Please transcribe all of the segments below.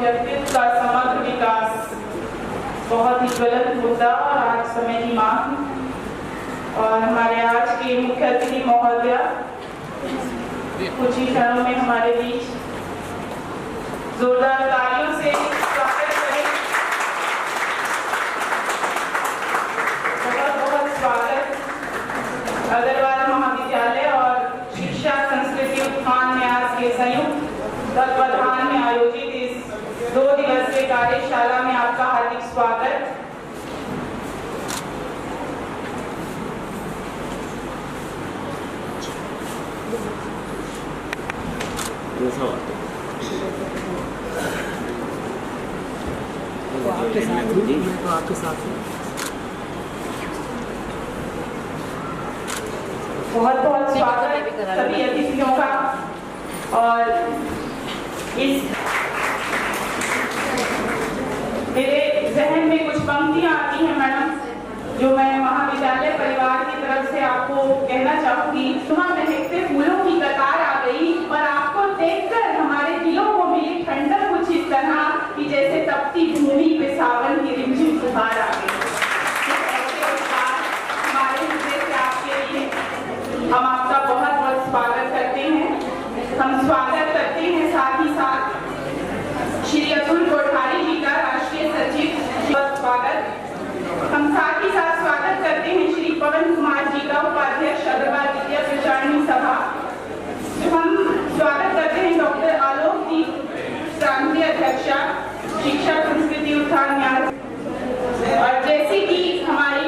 व्यक्तित्व का समग्र विकास बहुत ही ज्वलंत मुद्दा और आज समय की मांग। और हमारे आज के मुख्य अतिथि महोदय कुछ ही क्षणों में हमारे बीच, जोरदार तालियों से स्वागत करें। बहुत बहुत स्वागत। अग्रवाल महाविद्यालय और शिक्षा संस्कृति उत्थान न्यास के संयुक्त तत्वाधान में आयोजित इस 2 दिवसीय कार्यशाला में आपका हार्दिक स्वागत। आपके साथ बहुत बहुत स्वागत सभी अतिथियों का। और इस मेरे जहन में कुछ पंक्तियां आती हैं मैडम, जो मैं महाविद्यालय परिवार की तरफ से आपको कहना चाहूंगी। सुबह महकते फूलों की कतार आ गई और आपको देखकर हमारे दिलों को मिली ठंडक कुछ इस तरह कि जैसे तपती भूमि पे सावन की रिमझिम फुहार आ गई। हमारे हृदय से आपके लिए हम आपका बहुत बहुत स्वागत करते हैं। हम स्वागत करते हैं साथ ही साथ श्री अतुल कोठारी जी का, राष्ट्रीय सचिव, स्वागत। हम साथ ही साथ स्वागत करते हैं श्री पवन कुमार जी का, उपाध्यक्ष अग्रवाल विद्या प्रचारणी सभा। हम स्वागत करते हैं डॉक्टर आलोक जी, प्रांतीय अध्यक्षा, शिक्षा संस्कृति उत्थान न्यास। और जैसे कि हमारी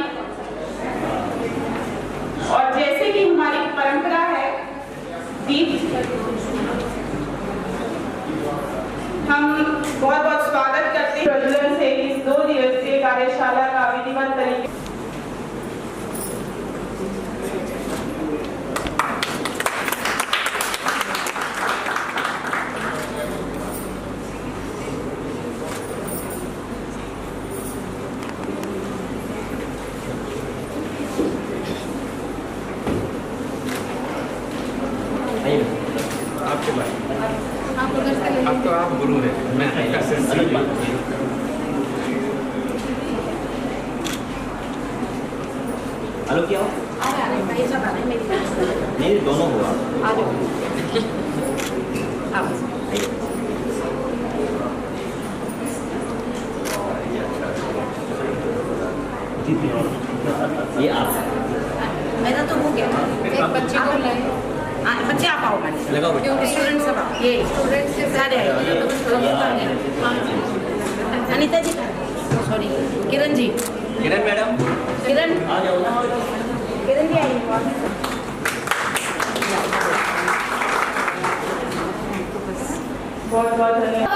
परंपरा है, हम बहुत बहुत स्वागत करते हैं प्रज्वलन से इस 2 दिवसीय कार्यशाला का विधिवत तरीके। आप गुरु है, मैं हेलो क्या हो? नहीं दोनों हुआ। ये आप मेरा तो हो गया, एक बच्चे को लाए। बच्चे आप आओ मैडम, लगाओ बेटा। स्टूडेंट सब आओ, ये स्टूडेंट्स सारे आए। अनीता जी, सॉरी किरण जी, किरण मैडम किरण आ जाओ। किरण जी आइए। बहुत बहुत धन्यवाद।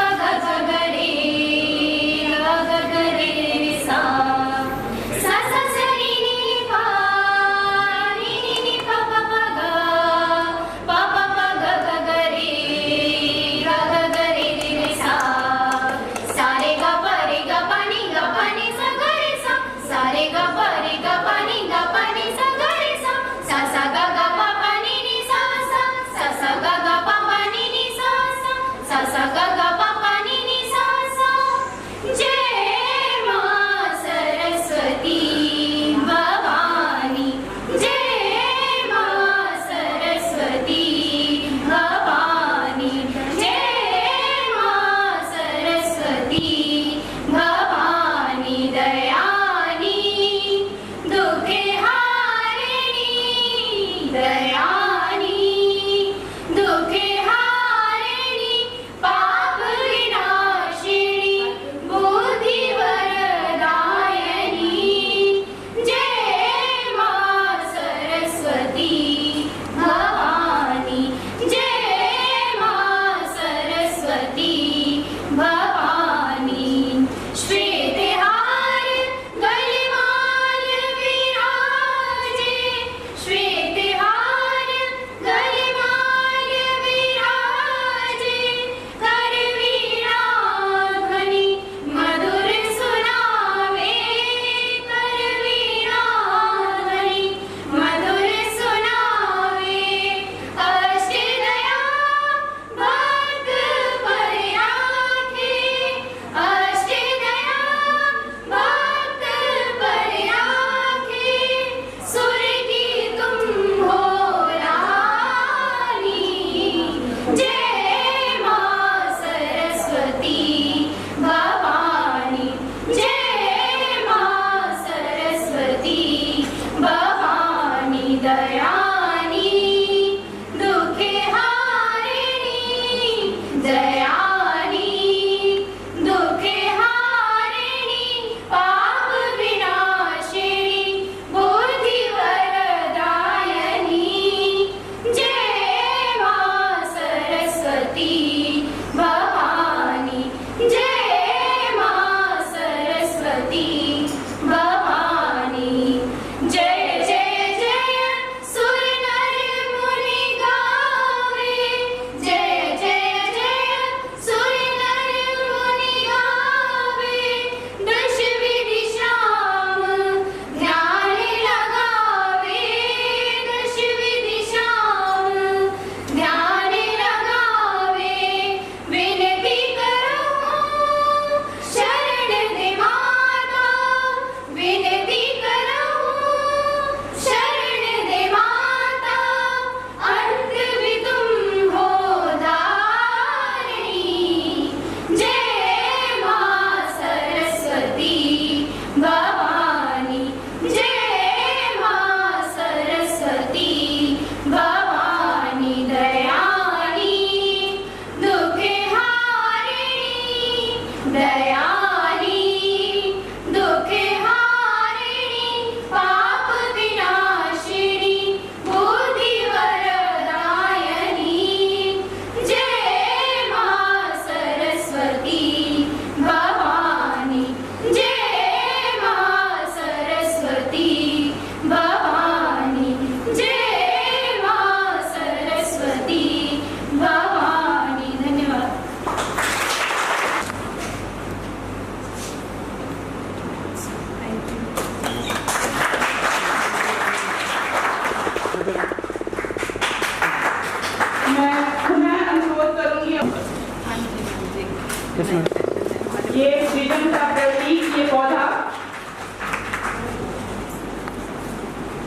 ये फ्रीडम का प्रतीक, ये पौधा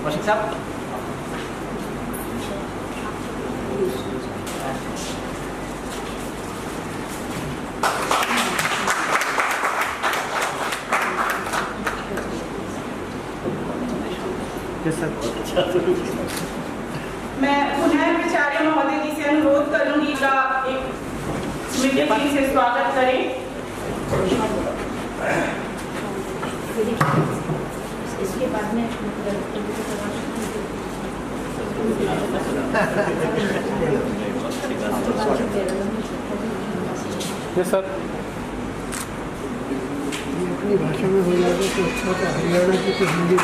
कौशिक साहब मैं पुनः आचार्य महोदय जी से अनुरोध करूंगी का एक स्मृति से स्वागत करें। इसके बाद में सर अपनी भाषा में हो जाएगा तो अच्छा था। हरियाणा की तो हिंदी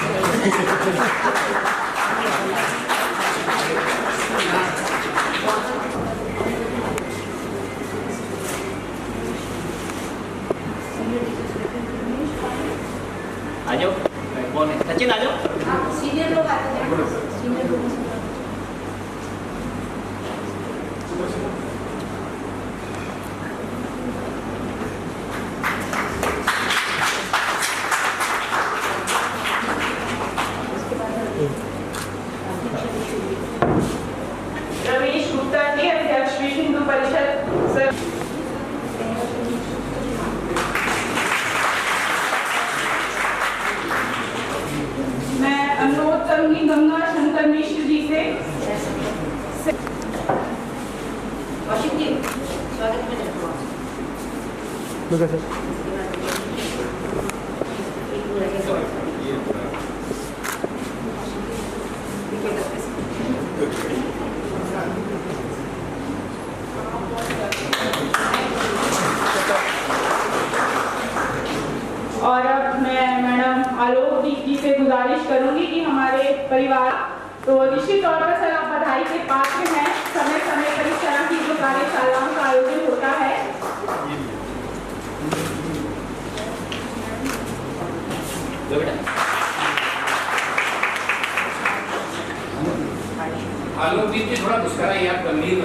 आ जाओ। कौन है? सचिन आ जाओ। सीनियर लोग आते हैं। सीनियर लोग रमेश गुप्ता जी अध्यक्ष विश्व हिंदू परिषद सर। मैं अनुरोध करूंगी गंगा शंकर मिश्र जी से। कौशिक जी स्वागत में और अब मैं मैडम आलोक जी से गुजारिश करूंगी कि हमारे परिवार तो निश्चित तौर पर सर आप बधाई के पात्र हैं। समय समय पर इस तरह की जो कार्यशालाओं का आयोजन होता है। आलोक जी की थोड़ा मुस्कुरा याद गंभीर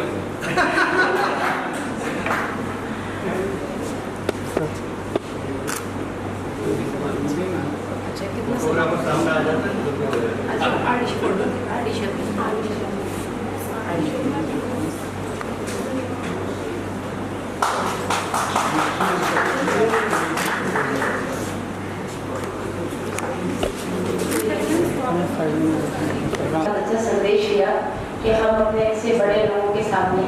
अच्छा संदेश दिया कि हम अपने से बड़े लोगों के सामने